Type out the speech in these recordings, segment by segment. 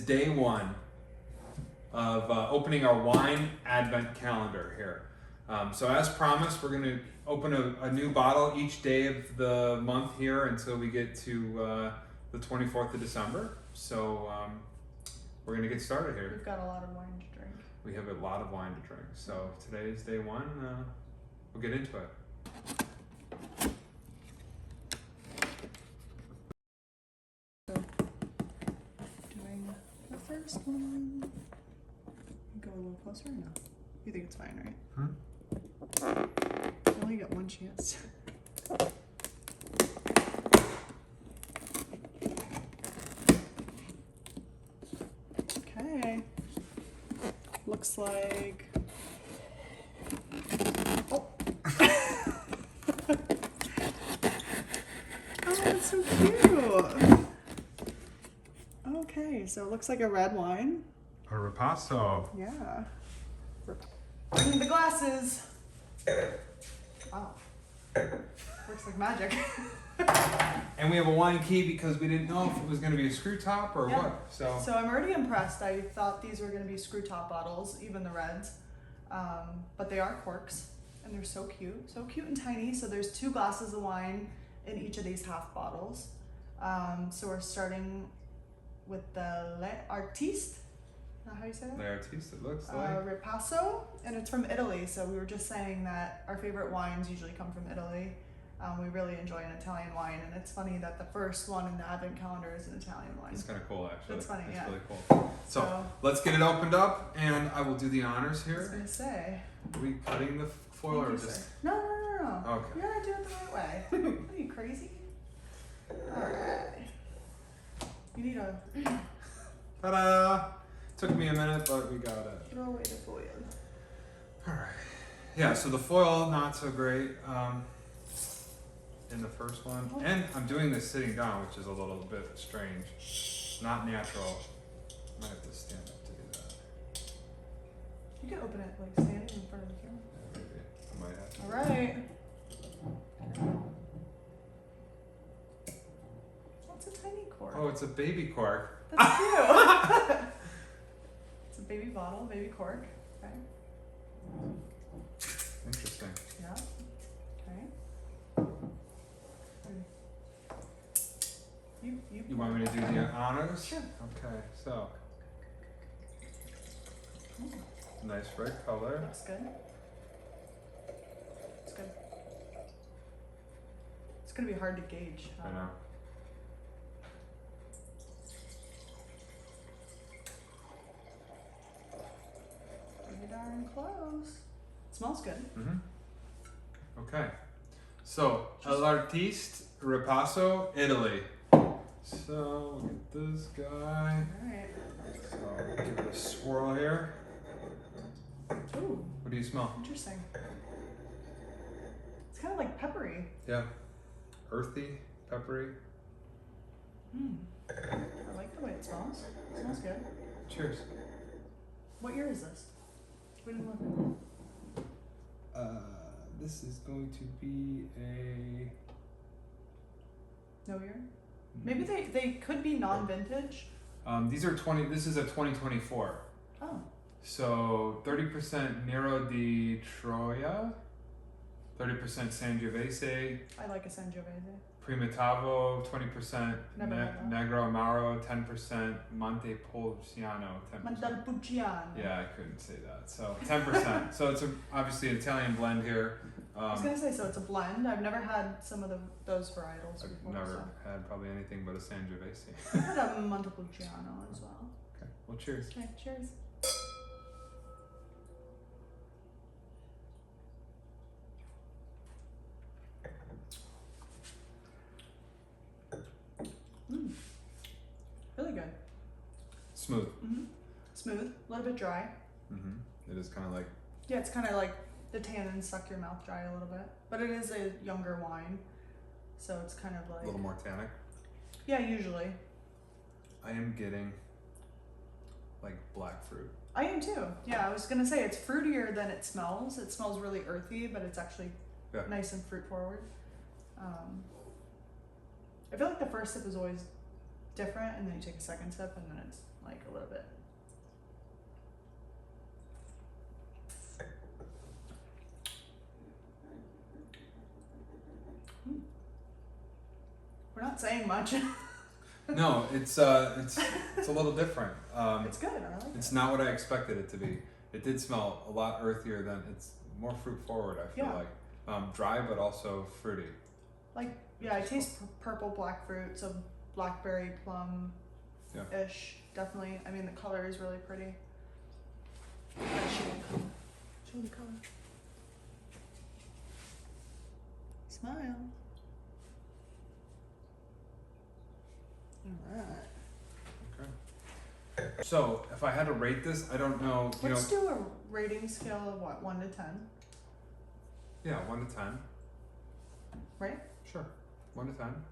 day one of opening our wine advent calendar here. So as promised, we're going to open a new bottle each day of the month here until we get to the 24th of December. So we're going to get started here. We've got a lot of wine to drink. We have a lot of wine to drink. So today is day one. We'll get into it. Doing the first one. Go a little closer or no? You think it's fine, right? You only get one chance. Okay. Looks like. Oh. Oh, that's so cute. Okay, so it looks like a red wine. A Ripasso. Yeah. Bring the glasses. Wow. Works like magic. And we have a wine key because we didn't know if it was going to be a screw top or what. So I'm already impressed. I thought these were going to be screw top bottles, even the reds. But they are corks, and they're so cute. So cute and tiny. So there's 2 glasses of wine in each of these half bottles. So we're starting with the L'Artiste. Not how you say that? L'Artiste, it looks like. Ripasso, and it's from Italy. So we were just saying that our favorite wines usually come from Italy. We really enjoy an Italian wine, and it's funny that the first one in the Advent calendar is an Italian wine. It's kind of cool, actually. That's funny, it's yeah. really cool. So let's get it opened up, and I will do the honors I was here. gonna say. Are we cutting the foil or just? No. Okay. You gotta do it the right way. What are you, crazy? Alright. You need a Ta-da! Took me a minute, but we got it. throw away the foil. Alright. Yeah, so the foil, not so great in the first one. And I'm doing this sitting down, which is a little bit strange. Not natural. Might have to stand up to do that. You can open it like standing in front of the camera. Yeah, maybe. I might have to. Alright. That's a tiny cork. Oh, it's a baby cork. That's cute. It's a baby bottle, baby cork. Okay. Interesting. Yeah. Okay. You want me to do the honors? Sure. Okay, so Ooh, nice red color. looks good. It's good. It's gonna be hard to gauge. I know. Pretty darn close. It smells good. Mm-hmm. Okay. So, L'Artiste Ripasso, Italy. So, look at this guy. Alright. So, give it a swirl here. Ooh, What do you smell? interesting. It's kind of like peppery. Yeah. Earthy, peppery. I like the way it smells. It smells good. Cheers. What year is this? We didn't look. This is going to be a. No year? Maybe they could be non-vintage. These are 20. This is a 2024. Oh. So 30% Nero di Troia, 30% Sangiovese, I like a Sangiovese. Primatavo, 20% Never had that. Negro Amaro, 10% Montepulciano, 10%. Montepulciano. Yeah, I couldn't say that. So 10%. So it's obviously an Italian blend here. I was gonna say, so it's a blend. I've never had some of those varietals I've before. never had probably anything but a Sangiovese. So. I've had a Montepulciano as well. Okay, well, cheers. Okay, cheers. Really good. Smooth. Smooth, a little bit dry. It is kind of like. Yeah, it's kind of like the tannins suck your mouth dry a little bit, but it is a younger wine, so it's kind of like A little more tannic. Yeah, usually. I am getting like black fruit. I am too. Yeah, I was gonna say it's fruitier than it smells. It smells really earthy, but it's actually nice and fruit forward. I feel like the first sip is always different, and then you take a second sip, and then it's like a little bit. We're not saying much. No, it's a little different. It's good. I like It's it. not what I expected it to be. It did smell a lot earthier than it's more fruit forward. I feel Yeah. like dry but also fruity. Like, yeah, I taste purple black fruit, so blackberry plum ish. Definitely. I mean, the color is really pretty. Show the color. Smile. All right. Okay. So if I had to rate this, I don't know. Let's do a rating scale of what, 1 to 10, Yeah, 1 to 10. right? Sure, 1 to 10.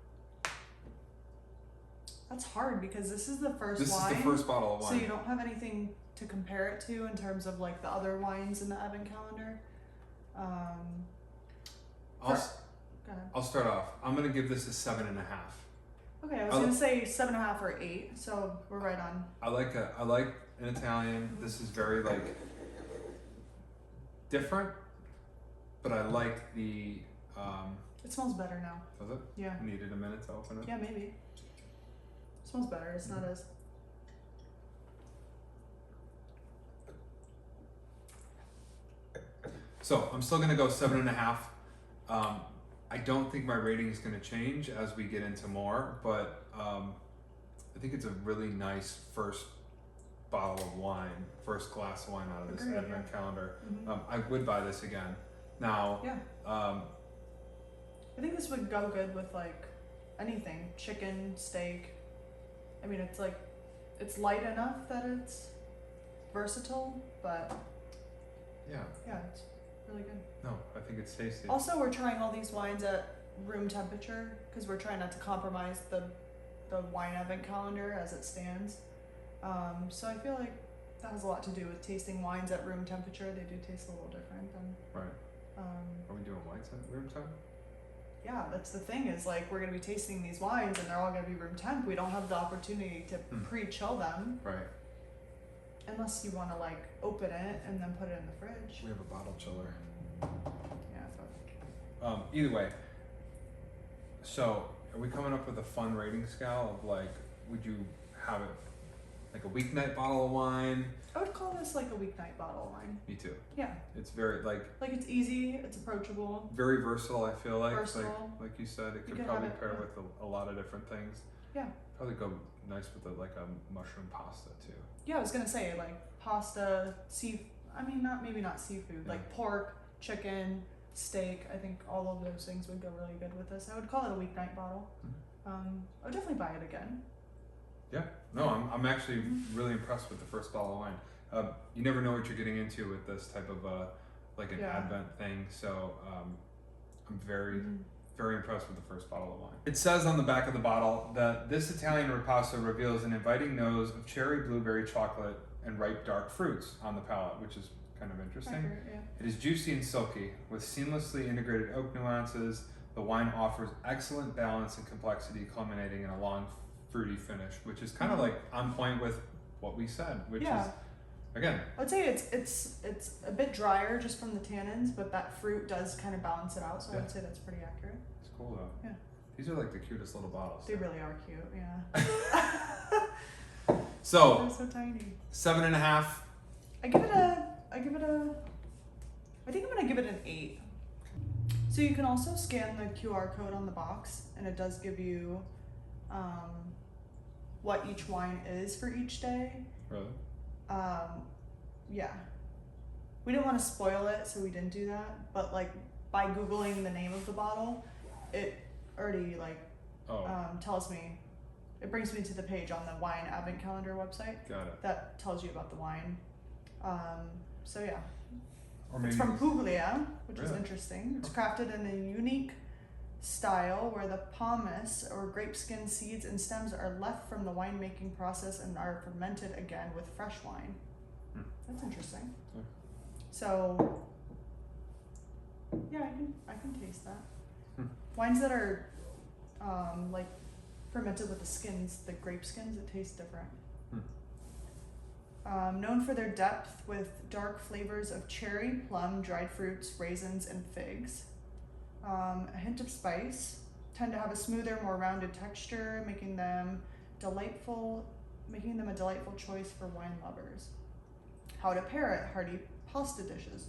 That's hard because this is the first This wine. is the first bottle of wine. So you don't have anything to compare it to in terms of like the other wines in the Advent calendar. Go ahead. I'll start off. I'm gonna give this a 7.5. Okay, I was gonna say 7.5 or 8, so we're right on. I like an Italian. This is very like different, but I like the. It smells better now. Does it? Yeah. Needed a minute to open it. Yeah, maybe. It smells better. It's not as. So I'm still gonna go 7.5. I don't think my rating is gonna change as we get into more, but I think it's a really nice first bottle of wine, first glass of wine out of this Agreed, Advent calendar. Mhm. I would buy this again. Now, Yeah. I think this would go good with like anything, chicken, steak. I mean, it's like, it's light enough that it's versatile, but yeah, yeah, it's really good. no, I think it's tasty. Also, we're trying all these wines at room temperature because we're trying not to compromise the wine Advent calendar as it stands. So I feel like that has a lot to do with tasting wines at room temperature. They do taste a little different than. Right. Are we doing whites at room temp? Yeah, that's the thing is like we're gonna be tasting these wines and they're all gonna be room temp. We don't have the opportunity to pre-chill them Right. unless you want to like open it and then put it in the fridge. We have a bottle chiller. Yeah. But Either way, so are we coming up with a fun rating scale of like, would you have it like a weeknight bottle of wine? I would call this like a weeknight bottle of wine. Me too. Yeah. It's very like Like it's easy, it's approachable. very versatile. I feel like Versatile. like you said, it You could could probably have it, pair yeah. with a lot of different things. Yeah. Probably go nice with like a mushroom pasta too. Yeah, I was gonna say like pasta, maybe not seafood, Yeah. like pork, chicken, steak. I think all of those things would go really good with this. I would call it a weeknight bottle. I would definitely buy it again. Yeah, no, I'm actually really impressed with the first bottle of wine. You never know what you're getting into with this type of like an Yeah. Advent thing, so I'm very impressed with the first bottle of wine. It says on the back of the bottle that this Italian Ripasso reveals an inviting nose of cherry, blueberry, chocolate, and ripe dark fruits on the palate, which is kind of interesting. Accurate, yeah. It is juicy and silky, with seamlessly integrated oak nuances. The wine offers excellent balance and complexity, culminating in a long, fruity finish, which is kind of like on point with what we said, which Yeah. is, again, I'd say it's a bit drier just from the tannins, but that fruit does kind of balance it out. So I Yeah. would say that's pretty accurate. it's cool though. Yeah. These are like the cutest little bottles. They really are cute. Yeah. So They're so tiny. 7.5. I think I'm gonna give it an 8. So you can also scan the QR code on the box, and it does give you what each wine is for each day. Really? Yeah. We didn't want to spoil it, so we didn't do that. But like by Googling the name of the bottle, it already like tells me. It brings me to the page on the wine Advent calendar website Got it. that tells you about the wine. So yeah. Or maybe It's from Puglia, which is Really? interesting. It's crafted in a unique style where the pomace or grape skin seeds and stems are left from the winemaking process and are fermented again with fresh wine. That's interesting. Yeah. So yeah, I can taste that. Wines that are like fermented with the skins, the grape skins. It tastes different. Hmm. Known for their depth with dark flavors of cherry, plum, dried fruits, raisins, and figs. A hint of spice. Tend to have a smoother, more rounded texture, making them a delightful choice for wine lovers. How to pair it: hearty pasta dishes,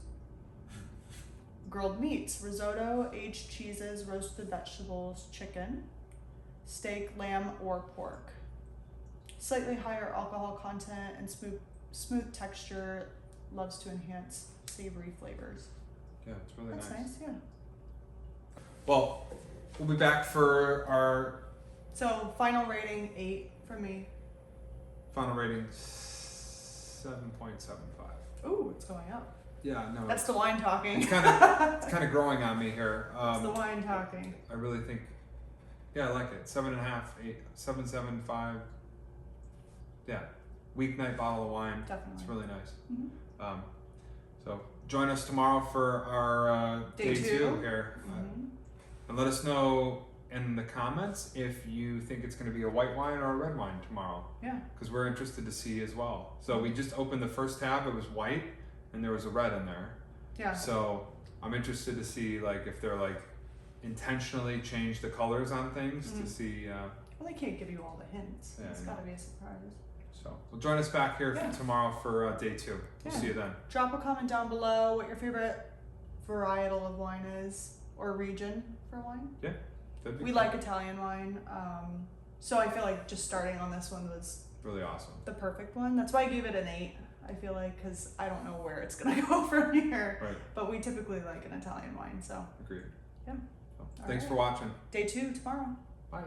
grilled meats, risotto, aged cheeses, roasted vegetables, chicken, steak, lamb, or pork. Slightly higher alcohol content and smooth texture, loves to enhance savory flavors. Yeah, it's really That's nice. nice, yeah. Well, we'll be back for our So final rating 8 for me. final rating 7.75. Ooh, it's going up. Yeah, no, That's the wine talking. it's kind of growing on me here. It's the wine talking. I really think, yeah, I like it. 7.5, 8, 7.75. Yeah, weeknight bottle of wine. Definitely. It's really nice. Mm-hmm. So join us tomorrow for our Day two. here, Mm-hmm. and let us know in the comments if you think it's going to be a white wine or a red wine tomorrow. Yeah. Because we're interested to see as well. So we just opened the first tab; it was white, and there was a red in there. Yeah. So I'm interested to see like if they're like intentionally change the colors on things to see. Well, they can't give you all the hints. Yeah, It's I got to know. be a surprise. So we'll join us back here Yeah. tomorrow for day 2. We'll Yeah. see you then. Drop a comment down below what your favorite varietal of wine is or region for wine. That'd be We cool. like Italian wine, so I feel like just starting on this one was Really awesome. the perfect one. That's why I gave it an 8. I feel like because I don't know where it's gonna go from here, Right. but we typically like an Italian wine. So Agreed. Yeah. So, All thanks right. for watching. day 2 tomorrow. Bye.